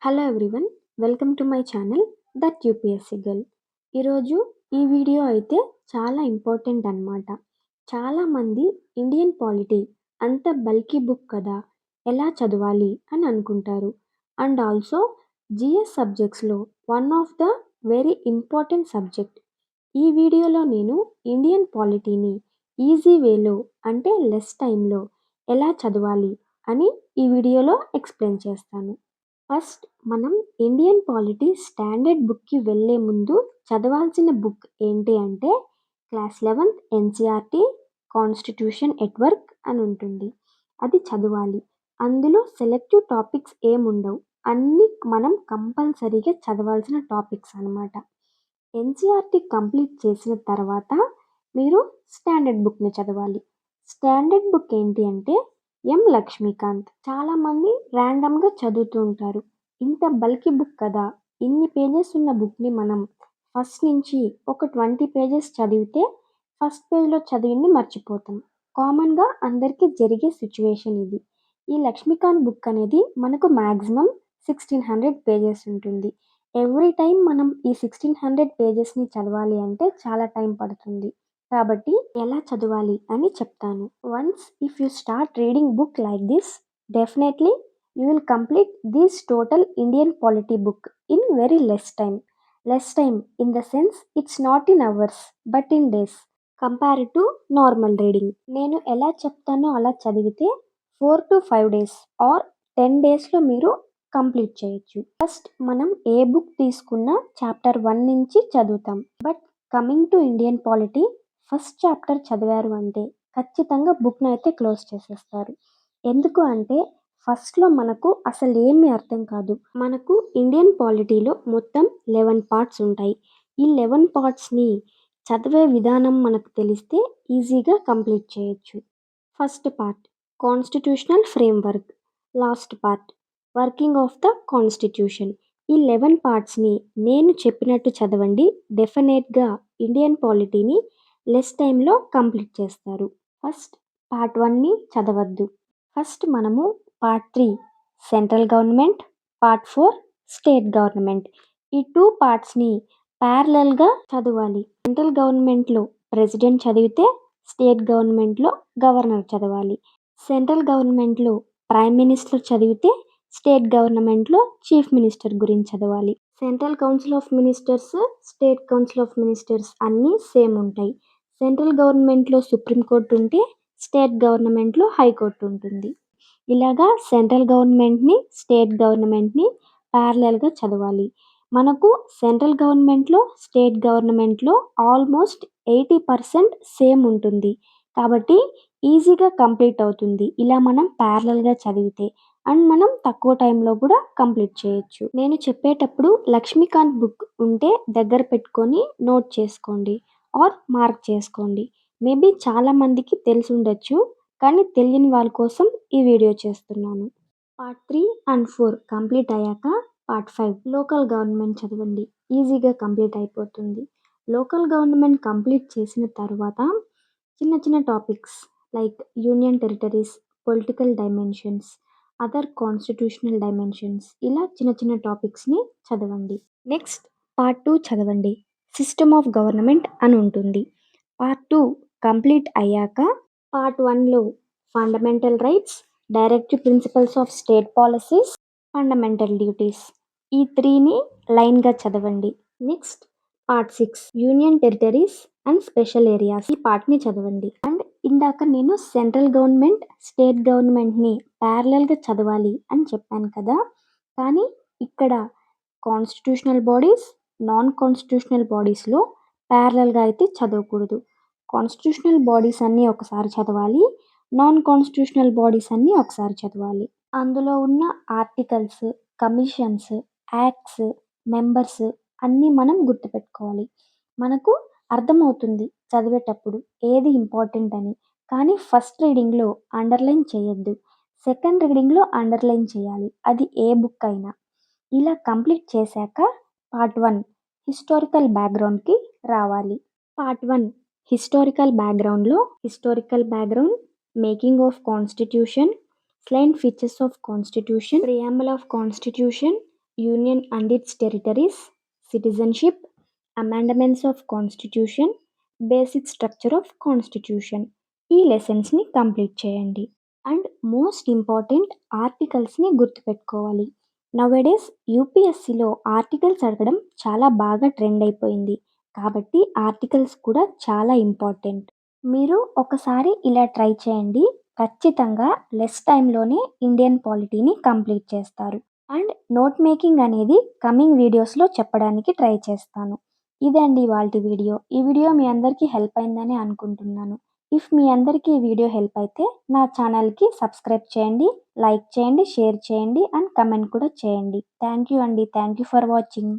Hello everyone, welcome to my channel that UPSC girl. ఈరోజు ఈ video అయితే చాలా ఇంపార్టెంట్ అనమాట. చాలామంది ఇండియన్ పాలిటీ అంత బల్కీ బుక్ కదా, ఎలా చదవాలి అని అనుకుంటారు. అండ్ ఆల్సో జిఎస్ సబ్జెక్ట్స్లో one of the very important subject. ఈ వీడియోలో నేను ఇండియన్ పాలిటీని ఈజీ వేలో అంటే లెస్ టైంలో ఎలా చదవాలి అని ఈ వీడియోలో ఎక్స్ప్లెయిన్ చేస్తాను. ఫస్ట్ మనం ఇండియన్ పాలిటీ స్టాండర్డ్ బుక్కి వెళ్ళే ముందు చదవాల్సిన బుక్ ఏంటి అంటే class 11th NCERT constitution at work అని ఉంటుంది. అది చదవాలి. అందులో సెలెక్టివ్ టాపిక్స్ ఏముండవు, అన్నీ మనం కంపల్సరీగా చదవాల్సిన టాపిక్స్ అనమాట. ఎన్సీఆర్టీ కంప్లీట్ చేసిన తర్వాత మీరు స్టాండర్డ్ బుక్ని చదవాలి. స్టాండర్డ్ బుక్ ఏంటి అంటే ఎం లక్ష్మీకాంత్. చాలామంది ర్యాండమ్గా చదువుతూ ఉంటారు. ఇంత బల్కీ బుక్ కదా, ఇన్ని పేజెస్ ఉన్న బుక్ని మనం ఫస్ట్ నుంచి ఒక 20 పేజెస్ చదివితే ఫస్ట్ పేజ్లో చదివింది మర్చిపోతాం. కామన్గా అందరికీ జరిగే సిచ్యువేషన్ ఇది. ఈ లక్ష్మీకాంత్ బుక్ అనేది మనకు మ్యాక్సిమం 1600 పేజెస్ ఉంటుంది. ఎవ్రీ టైం మనం ఈ 1600 పేజెస్ని చదవాలి అంటే చాలా టైం పడుతుంది. కాబట్టి ఎలా చదవాలి అని చెప్తాను. Once if you start reading book like this, definitely you will complete this total Indian polity book in very less time. Less time in the sense it's not in hours but in days compare to normal reading. నేను ఎలా చెప్తానో అలా చదివితే 4 to 5 days are 10 daysలో మీరు complete చేయొచ్చు. First మనం ఏ book తీసుకున్నా chapter 1 నుంచి చదువుతాం. But coming to Indian polity, first chapter చదివారు అంటే ఖచ్చితంగా బుక్ను అయితే క్లోజ్ చేసేస్తారు. ఎందుకు అంటే ఫస్ట్లో మనకు అసలు ఏమీ అర్థం కాదు. మనకు ఇండియన్ పాలిటీలో మొత్తం 11 పార్ట్స్ ఉంటాయి. ఈ 11 పార్ట్స్ని చదివే విధానం మనకు తెలిస్తే ఈజీగా కంప్లీట్ చేయొచ్చు. First part constitutional framework, last part working of the constitution. ఈ 11 పార్ట్స్ని నేను చెప్పినట్టు చదవండి. డెఫినెట్గా ఇండియన్ పాలిటీని లెస్ టైంలో కంప్లీట్ చేస్తారు. ఫస్ట్ పార్ట్ 1ని చదవద్దు. ఫస్ట్ మనము part 3 central government, part 4 state government, ఈ 2 పార్ట్స్ని ప్యారలల్గా చదవాలి. సెంట్రల్ గవర్నమెంట్లో ప్రెసిడెంట్ చదివితే స్టేట్ గవర్నమెంట్లో గవర్నర్ చదవాలి. సెంట్రల్ గవర్నమెంట్లో ప్రైమ్ మినిస్టర్ చదివితే స్టేట్ గవర్నమెంట్లో చీఫ్ మినిస్టర్ గురించి చదవాలి. Central council of ministers, state council of ministers అన్నీ సేమ్ ఉంటాయి. సెంట్రల్ గవర్నమెంట్లో సుప్రీంకోర్టు ఉంటే స్టేట్ గవర్నమెంట్లో హైకోర్టు ఉంటుంది. ఇలాగా సెంట్రల్ గవర్నమెంట్ని, స్టేట్ గవర్నమెంట్ని ప్యారలల్గా చదవాలి. మనకు సెంట్రల్ గవర్నమెంట్లో, స్టేట్ గవర్నమెంట్లో ఆల్మోస్ట్ 80% సేమ్ ఉంటుంది. కాబట్టి ఈజీగా కంప్లీట్ అవుతుంది ఇలా మనం ప్యారలల్గా చదివితే. అండ్ మనం తక్కువ టైంలో కూడా కంప్లీట్ చేయొచ్చు. నేను చెప్పేటప్పుడు లక్ష్మీకాంత్ బుక్ ఉంటే దగ్గర పెట్టుకొని నోట్ చేసుకోండి ఆర్ మార్క్ చేసుకోండి. మేబీ చాలామందికి తెలిసి ఉండొచ్చు, కానీ తెలియని వాళ్ళ కోసం ఈ వీడియో చేస్తున్నాను. పార్ట్ 3 అండ్ 4 కంప్లీట్ అయ్యాక పార్ట్ 5 లోకల్ గవర్నమెంట్ చదవండి. ఈజీగా కంప్లీట్ అయిపోతుంది. లోకల్ గవర్నమెంట్ కంప్లీట్ చేసిన తర్వాత చిన్న చిన్న topics like union territories, political dimensions, other constitutional dimensions, ఇలా చిన్న చిన్న టాపిక్స్ని చదవండి. నెక్స్ట్ పార్ట్ 2 చదవండి. సిస్టమ్ ఆఫ్ గవర్నమెంట్ అని ఉంటుంది. పార్ట్ 2 కంప్లీట్ అయ్యాక పార్ట్ 1లో fundamental rights, directive principles of state policies, fundamental duties, ఈ 3ని లైన్గా చదవండి. Next part 6 union territories and special areas, ఈ పార్ట్ని చదవండి. అండ్ ఇందాక నేను సెంట్రల్ గవర్నమెంట్, స్టేట్ గవర్నమెంట్ని ప్యారలల్గా చదవాలి అని చెప్పాను కదా, కానీ ఇక్కడ కాన్స్టిట్యూషనల్ బాడీస్, నాన్ కాన్స్టిట్యూషనల్ బాడీస్లో ప్యారలల్గా అయితే చదవకూడదు. కాన్స్టిట్యూషనల్ బాడీస్ అన్నీ ఒకసారి చదవాలి, నాన్ కాన్స్టిట్యూషనల్ బాడీస్ అన్నీ ఒకసారి చదవాలి. అందులో ఉన్న ఆర్టికల్స్, కమిషన్స్, యాక్ట్స్, మెంబర్స్ అన్నీ మనం గుర్తుపెట్టుకోవాలి. మనకు అర్థమవుతుంది చదివేటప్పుడు ఏది ఇంపార్టెంట్ అని. కానీ ఫస్ట్ రీడింగ్లో అండర్లైన్ చేయొద్దు, సెకండ్ రీడింగ్లో అండర్లైన్ చేయాలి, అది ఏ బుక్ అయినా. ఇలా కంప్లీట్ చేశాక పార్ట్ 1 హిస్టారికల్ బ్యాక్గ్రౌండ్కి రావాలి. పార్ట్ 1 హిస్టారికల్ బ్యాక్గ్రౌండ్లో historical background, making of constitution, slain features of constitution, preamble of constitution, union and it's territories, citizenship, amendments of constitution, basic structure of constitution. ఈ లెసన్స్ని complete చేయండి. And most important ఆర్టికల్స్ని గుర్తుపెట్టుకోవాలి. Nowadays యూపీఎస్సిలో articles అడగడం చాలా బాగా trend అయిపోయింది. కాబట్టి articles కూడా చాలా ఇంపార్టెంట్. మీరు ఒకసారి ఇలా ట్రై చేయండి. ఖచ్చితంగా లెస్ టైంలోనే ఇండియన్ పాలిటీని కంప్లీట్ చేస్తారు. అండ్ నోట్ మేకింగ్ అనేది కమింగ్ వీడియోస్లో చెప్పడానికి ట్రై చేస్తాను. ఇదే అండి ఇవాల్టి వీడియో. ఈ వీడియో మీ అందరికీ హెల్ప్ అయిందని అనుకుంటున్నాను. ఇఫ్ మీ అందరికీ ఈ వీడియో హెల్ప్ అయితే నా ఛానల్కి సబ్స్క్రైబ్ చేయండి, లైక్ చేయండి, షేర్ చేయండి అండ్ కమెంట్ కూడా చేయండి. థ్యాంక్ యూ అండి. Thank you for watching.